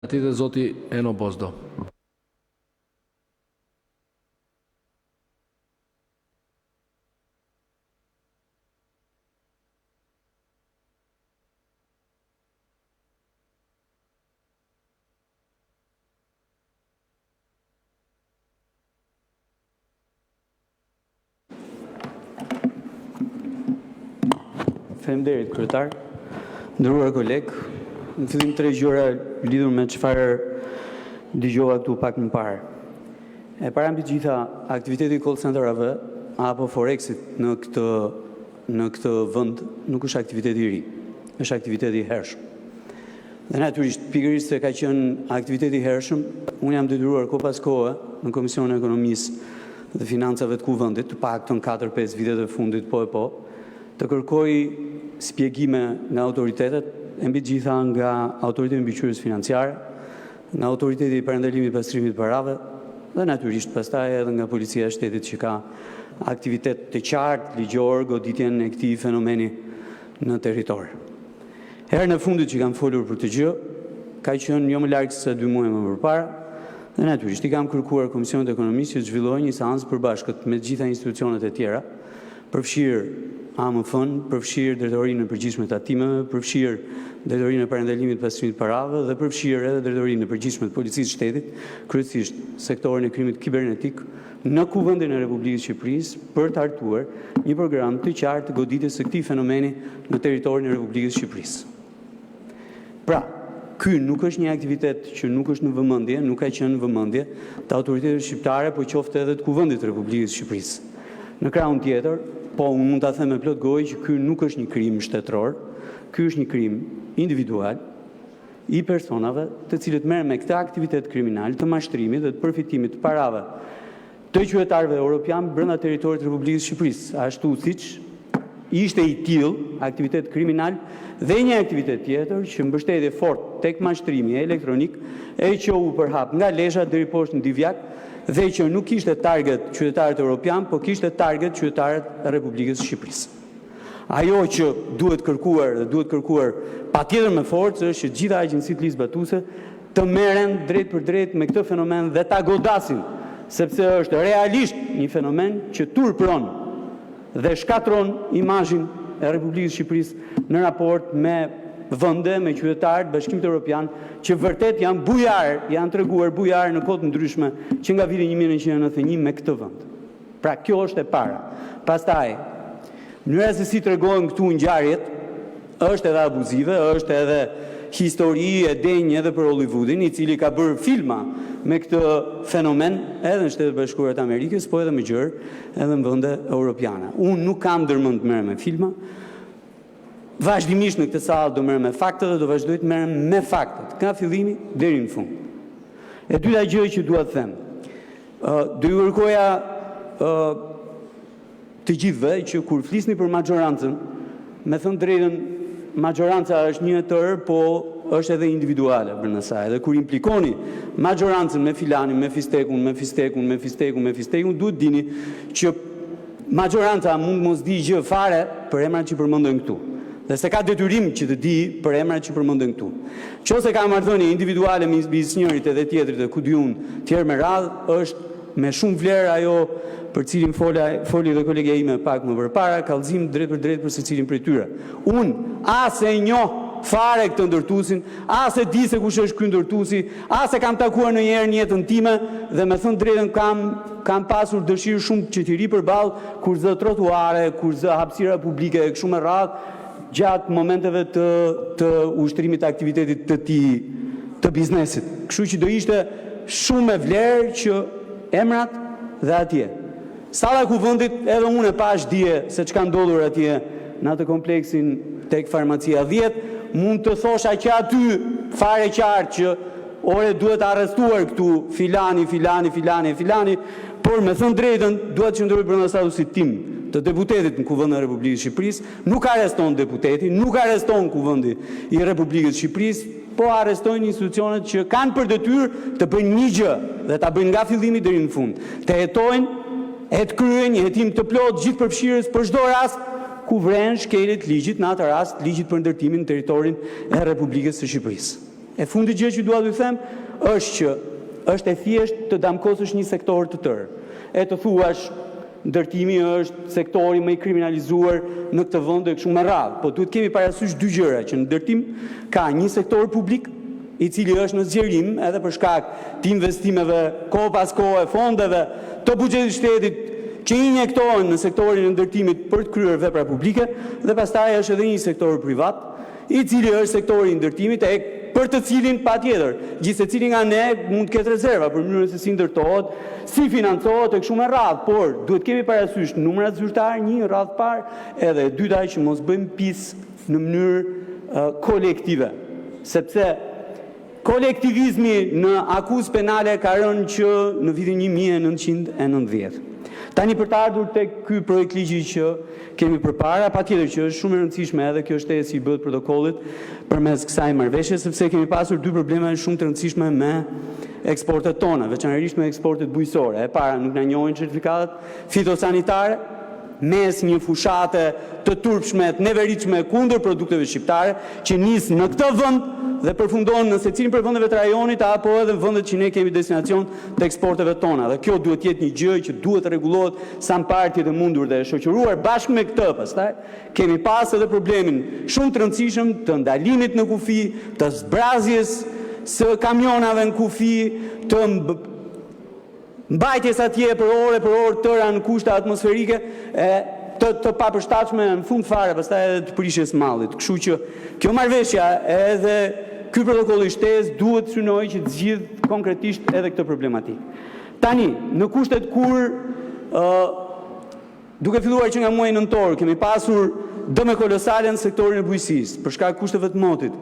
Ati dhe zoti Eno Bozdo. Faleminderit, kryetar. Nderuar koleg, në fillim 3 gjëra lidhur me çfarë dëgjova këtu pak më parë. E para mbi gjitha, aktiviteti call center-ave apo Forexit në këtë vend nuk është aktivitet i ri, është aktivitet i hershëm. Dhe natyrisht, pikërisht se ka qenë aktivitet i hershëm, unë jam detyruar ko pas kohe në Komisionin e Ekonomisë dhe Financave të Kuvendit, të paktën 4-5 vitet e fundit të kërkoj spjegime nga autoritetet, e mbi gjitha nga autoriteti mbikëqyrjes financiare, nga autoriteti i parandalimit pastrimit parave, dhe natyrisht pastaj edhe nga policia e shtetit që ka aktivitet të qartë ligjor goditjen e këtij fenomeni në territor. Herën e fundit që kam folur për të gjë, ka qenë jo më larg se 2 muaj më përpara, dhe natyrisht i kam kërkuar Komisionit të Ekonomisë që të zhvillojë një seancë përbashkët me të gjitha institucionet e tjera, përfshirë AMF-n, përfshirë drejtorinë e përgjithshme të tatimeve, përfshirë drejtorinë e parandalimit pastrimit parave dhe përfshirë edhe drejtorinë e përgjithshme të policisë shtetit, kryesisht sektorin e krimit kibernetik, në Kuvendin e Republikës Shqipërisë për të hartuar një program të qartë të goditjes së këtij fenomeni në territorin e Republikës Shqipërisë. Pra, ky nuk është një aktivitet që nuk është në vëmendje, nuk ka qenë në vëmendje të autoriteteve shqiptare, por qoftë edhe të Kuvendit të Republikës Shqipërisë. Në krahun tjetër, po unë mund ta them me plot gojë që ky nuk është një krim shtetëror, ky është një krim individual i personave të cilët merren me këtë aktivitet kriminal të mashtrimit dhe të përfitimit të parave të qytetarëve evropian brenda territorit të Republikës Shqipërisë, ashtu siç ishte i tillë aktivitet kriminal dhe një aktivitet tjetër që mbështetje fort tek mashtrimi elektronik e që u përhap nga Lesha deri poshtë në Divjak dhe që nuk kishte target qytetarët evropian, po kishte target qytetarët e Republikës Shqipërisë. Ajo që duhet kërkuar patjetër me forcë është që gjitha agjencitë ligjbatuese të merren drejt për drejt me këtë fenomen dhe ta godasin, sepse është realisht një fenomen që turpron dhe shkatron imazhin e Republikës Shqipërisë në raport me vende, me qytetarët, Bashkimit Evropian, që vërtet janë bujar, janë treguar bujar në kohë të ndryshme që nga viti 1991 me këtë vend. Pra kjo është e para. Pastaj, mënyra se si tregojnë këtu ngjarjet është edhe abuzive, është edhe histori e denjë edhe për Hollywoodin, i cili ka bërë filma me këtë fenomen edhe në Shtetet Bashkuara të Amerikës, po edhe më gjerë edhe në vende europiane. Unë nuk kam ndërmend të merrem me filma. Vazhdimisht në këtë sallë do merrem me faktet dhe do vazhdoj të merrem me faktet, nga fillimi deri në fund. E dyta gjë që dua të them, do ju kërkoja të gjithëve që kur flisni për majorancën, me thënë drejtën, majoranca është një tërë, po është edhe individuale brenda saj. Dhe kur implikoni majorancën me filanin, me fistekun, duhet dini që majoranca mund mos di gjë fare për emrat që përmenden këtu. Dhe se ka detyrim që të di për emrat që përmenden këtu. Nëse ka marrëdhënie individuale midis njërit edhe tjetrit dhe ku di unë tjerë me radhë, është me shumë vlerë ajo për cilin foli dhe kolegja ime pak më përpara, kallëzim drejt për drejt për secilin prej tyre. Unë as e njoh fare këtë ndërtuesin, as e di se kush është ky ndërtuesi, as e kam takuar ndonjëherë në jetën time dhe me thënë drejtën kam pasur dëshirë shumë që t'i ri përballë kur zë trotuare, kur zë hapësira publike e kështu me radhë, gjatë momenteve të ushtrimit të aktivitetit të biznesit. Kështu që do ishte shumë me vlerë që emrat dhe atje. Salla e Kuvendit, edhe unë e pash dije se çka ndodhur atje në atë kompleksin tek farmacia 10, mund të thosha që aty fare qartë që ore duhet arrestuar këtu filani, por me thënë drejtën duhet që ndroj brenda statusit tim të deputetit në Kuvendin e Republikës Shqipërisë, nuk arreston deputeti, nuk arreston Kuvendi i Republikës Shqipërisë, po arrestojnë institucionet që kanë për detyrë të bëjnë një gjë dhe ta bëjnë nga fillimi deri në fund. Të hetojnë, të kryejnë një hetim të plotë gjithëpërfshirës për çdo rast ku vren shkeljet ligjit, në atë rast ligjit për ndërtimin në territorin e Republikës së Shqipërisë. E fundi gjë që dua t'ju them është që është e thjesht të damkosësh një sektor të tërë. E të thuash ndërtimi është sektori më i kriminalizuar në këtë vend e kështu me radhë, po duhet kemi parasysh dy gjëra, që në ndërtim ka një sektor publik i cili është në zgjerim edhe për shkak të investimeve kohë pas kohë, fondeve të buxhetit shtetit që injektohen në sektorin e ndërtimit për të kryer vepra publike, dhe pastaj është edhe një sektor privat i cili është sektori i ndërtimit për të cilin patjetër gjithsecili nga ne mund të ketë rezerva për mënyrën se si ndërtohet, si financohet e kështu me radhë, por duhet kemi parasysh numrat zyrtar, një radhë parë, edhe e dyta që mos bëjmë pis në mënyrë kolektive, sepse kolektivizmi në akuzë penale ka rënë që në vitin 1990. Tani për të ardhur tek ky projekt ligji që kemi përpara, patjetër që është shumë e rëndësishme edhe kjo shtesë i bëhet protokollit përmes kësaj marrëveshje, sepse kemi pasur dy probleme shumë të rëndësishme me eksportet tona, veçanërisht me eksportet bujqësore. E para, nuk na njohin certifikatat fitosanitare, mes një fushate të turpshme, të neveritshme kundër produkteve shqiptare, që nis në këtë vend dhe përfundon në secilin për vendeve të rajonit apo edhe vendet që ne kemi destinacion të eksporteve tona. Dhe kjo duhet jetë një gjë që duhet rregullohet sa mparti të mundur dhe e shoqëruar bashkë me këtë. Pastaj kemi pas edhe problemin shumë të rëndësishëm të ndalimit në kufi, të zbrazjes së kamionave në kufi, të mbajtjes atje për orë tëra në kushte atmosferike të papërshtatshme në fund fare, pastaj edhe të prishjes mallit. Kështu që kjo marrëveshja edhe ky protokoll i shtesë duhet synojë që të zgjidh konkretisht edhe këtë problematikë. Tani, në kushtet kur duke filluar që nga muaji nëntor kemi pasur dëme kolosale në sektorin e bujqësisë për shkak kushteve të motit.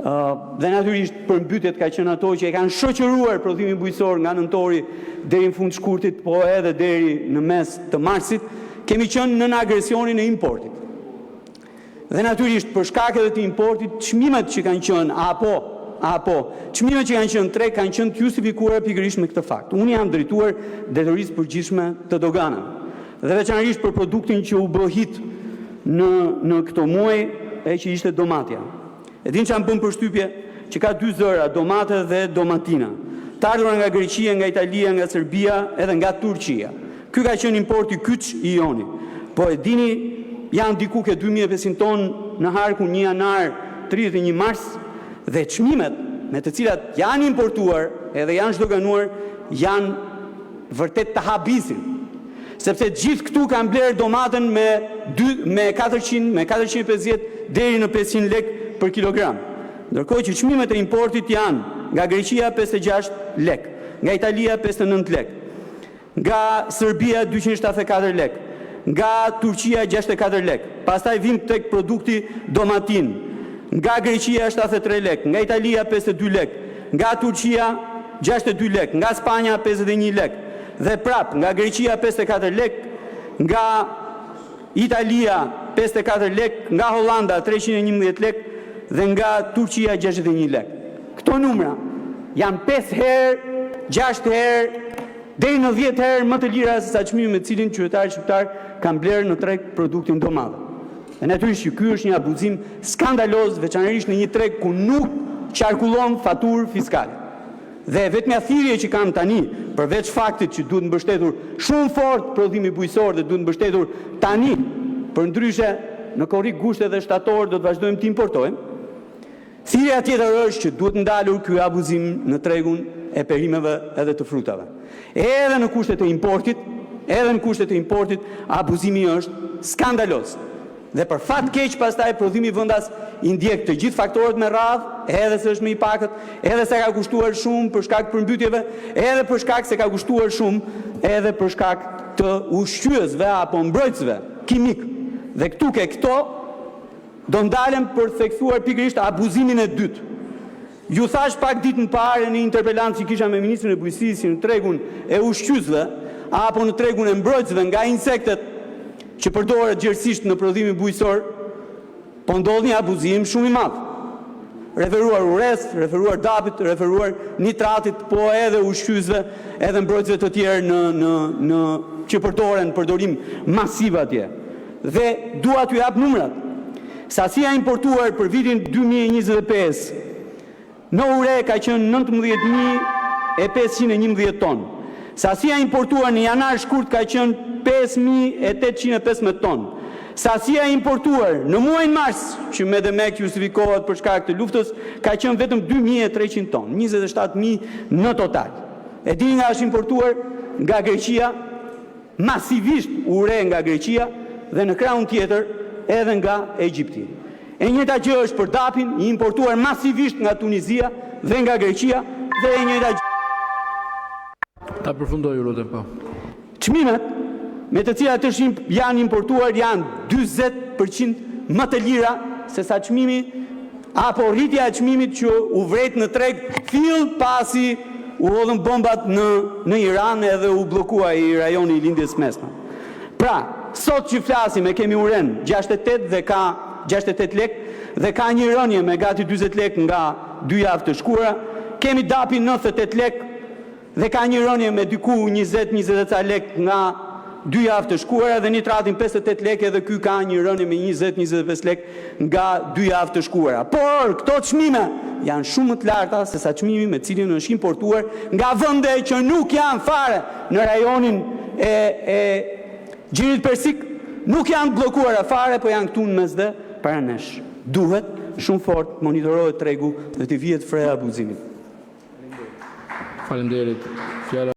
Dhe natyrisht përmbytjet ka qenë ato që e kanë shoqëruar prodhimin bujqësor nga nëntori deri në fund të shkurtit, po edhe deri në mes të marsit, kemi qenë në agresionin e importit. Dhe natyrisht për shkak edhe të importit, çmimet që kanë qenë apo çmimet që kanë qenë treg kanë qenë të justifikuara pikërisht me këtë fakt. Unë jam drejtuar drejtorisë përgjithshme të doganave. Dhe veçanërisht për produktin që u bë hit në këto muaj, që ishte domatja. E din që më bën përshtypje që ka dy zëra, domate dhe domatina. Të ardhura nga Greqia, nga Italia, nga Serbia, edhe nga Turqia. Ky ka qenë importi kyç i joni. Po e dini, janë diku ke 2500 ton në harku 1 janar, 31 mars, dhe çmimet me të cilat janë importuar edhe janë zhdoganuar, janë vërtet të habisin. Sepse gjithë këtu kanë blerë domaten me 450 deri në 500 lek për kilogram. Ndërkohë që çmimet e importit janë nga Greqia 56 lek, nga Italia 59 lek, nga Serbia 274 lek, nga Turqia 64 lek. Pastaj vim tek produkti domatin, nga Greqia 73 lek, nga Italia 52 lek, nga Turqia 62 lek, nga Spanja 51 lek, dhe prap nga Greqia 54 lek, nga Italia 54 lek, nga Holanda 311 lek, dhe nga Turqia 61 lek. Këto numra janë 5 herë, 6 herë, deri në 10 herë më të lira se sa çmimi me cilin qytetarët shqiptar kanë blerë në treg produktin domatë. Dhe natyrisht që ky është një abuzim skandaloz, veçanërisht në një treg ku nuk qarkullon faturë fiskale. Dhe vetmja thirrje që kam tani, përveç faktit që duhet mbështetur shumë fort prodhimi bujqësor dhe duhet mbështetur tani, përndryshe në korrik gushte dhe shtator do të vazhdojmë të importojmë. Thirrja tjetër është që duhet ndalur ky abuzim në tregun e perimeve edhe të frutave. Edhe në kushtet e importit, abuzimi është skandaloz. Dhe për fat keq pastaj prodhimi vendas i ndjek të gjithë faktorët me radhë, edhe se është më i pakët, edhe se ka kushtuar shumë për shkak të përmbytjeve, edhe për shkak se ka kushtuar shumë edhe për shkak të ushqyesve apo mbrojtësve kimik. Dhe këto do ndalem për theksuar pikërisht abuzimin e dytë. Ju thash pak ditë më parë në interpelancë që kisha me ministrin e bujqësisë në tregun e ushqyesve apo në tregun e mbrojtësve nga insektet që përdoret gjerësisht në prodhimin bujqësor, po ndodh një abuzim shumë i madh. Referuar ures, referuar dapit, referuar nitratit, po edhe ushqyesve, edhe mbrojtësve të tjerë që përdoren përdorim masiv atje. Dhe dua t'ju jap numrat. Sasia importuar për vitin 2025 në ure ka qenë 19.511 tonë. Sasia importuar në janar shkurt ka qenë 5.815 tonë. Sasia importuar në muajin mars, që me dhe mek justifikohet për shkak të luftës, ka qenë vetëm 2.300 tonë, 27.000 në total. E dini nga është importuar nga Greqia, masivisht ure nga Greqia dhe në krahun tjetër edhe nga Egjipti. E njëjta gjë është për dapin, i importuar masivisht nga Tunizia dhe nga Greqia dhe e njëjta gjë. Ta përfundoj, ju lutem, po. Çmimet me të cilat janë importuar janë 40% më të lira se sa çmimi apo rritja e çmimit që u vret në treg fill pasi u hodhën bombat në Iran edhe u bllokua i rajoni i lindjes mesme. Pra, sot që flasim e kemi uren 68 dhe ka 68 lek dhe ka një rënje me gati 40 lek nga 2 javë të shkura, kemi dapin 98 lek dhe ka një rënje me diku 20-20 lek nga 2 javë të shkuara dhe nitratin 58 lek edhe ky ka një rënje me 20-25 lek nga 2 javë të shkuara. Por këto çmime janë shumë më të larta se sa çmimi me cilin është importuar nga vende që nuk janë fare në rajonin e Gjirit Persik, nuk janë bllokuara fare, po janë këtu në mesdhe para nesh. Duhet shumë fort monitorohet tregu dhe të vihet freja abuzimit. Faleminderit. Fjala